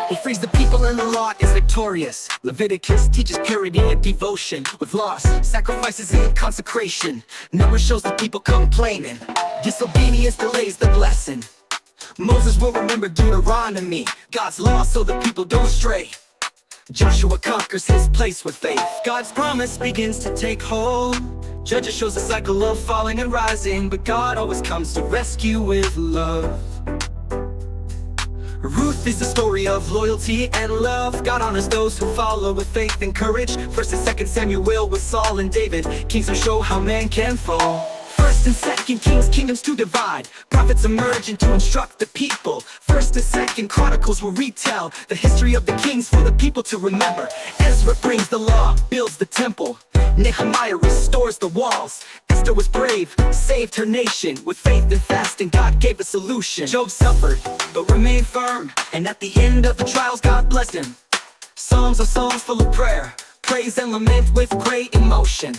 He frees the people and the law is victorious. Leviticus teaches purity and devotion, with laws, sacrifices, and consecration. Numbers shows the people complaining. Disobedience delays the blessing. Moses will remember Deuteronomy, God's law so the people don't stray. Joshua conquers his place with faith. God's promise begins to take hold. Judges shows a cycle of falling and rising, but God always comes to rescue with love. Ruth is the story of loyalty and love. God honors those who follow with faith and courage. 1st and 2nd Samuel with Saul and David, kings who show how man can fall. 1st and 2nd Kings, kingdoms to divide. Prophets emerge and to instruct the people. 1st and 2nd Chronicles will retell the history of the kings for the people to remember. Ezra brings the law, builds the temple. Nehemiah restores the walls. Esther was brave, saved her nation. With faith and fasting, God gave a solution. Job suffered, but remained firm, and at the end of the trials, God blessed him. Psalms are songs full of prayer, praise and lament with great emotion.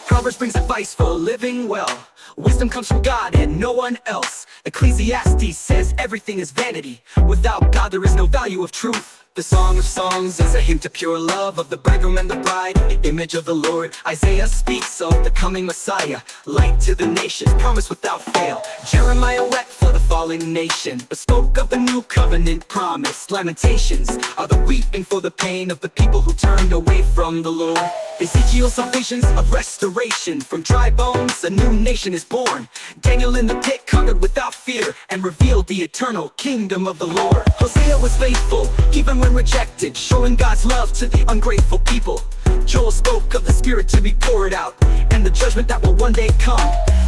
Proverbs brings advice for living well. Wisdom comes from God and no one else. Ecclesiastes says everything is vanity. Without God there is no value of truth. The Song of Songs is a hymn to pure love of the bridegroom and the bride, image of the Lord. Isaiah speaks of the coming Messiah, light to the nations, promise without fail. Jeremiah wept for the fallen nation, but spoke of the new covenant promise. Lamentations are the weeping for the pain of the people who turned away from the Lord. Ezekiel saw visions of restoration. From dry bones a new nation is born. Daniel in the pit conquered without fear and revealed the eternal kingdom of the Lord. Hosea was faithful even when rejected, showing God's love to the ungrateful people. Joel spoke of the Spirit to be poured out and the judgment that will one day come.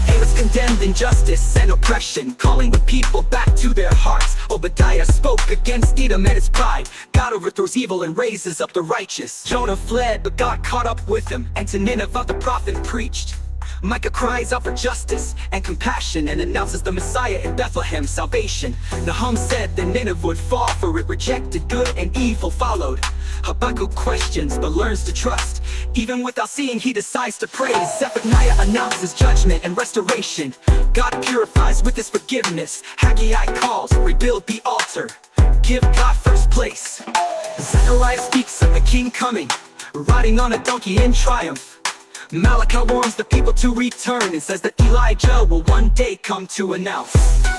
Amos condemned injustice and oppression, calling the people back to their hearts. Obadiah spoke against Edom and its pride. God overthrows evil and raises up the righteous. Jonah fled, but God caught up with him, and to Nineveh the prophet preached. Micah cries out for justice and compassion and announces the Messiah in Bethlehem, salvation. Nahum said that Nineveh would fall, for it rejected good and evil followed. Habakkuk questions but learns to trust. Even without seeing, he decides to praise. Zephaniah announces judgment and restoration. God purifies with his forgiveness. Haggai calls, rebuild the altar, give God first place. Zechariah speaks of the king coming, riding on a donkey in triumph. Malachi warns the people to return and says that Elijah will one day come to announce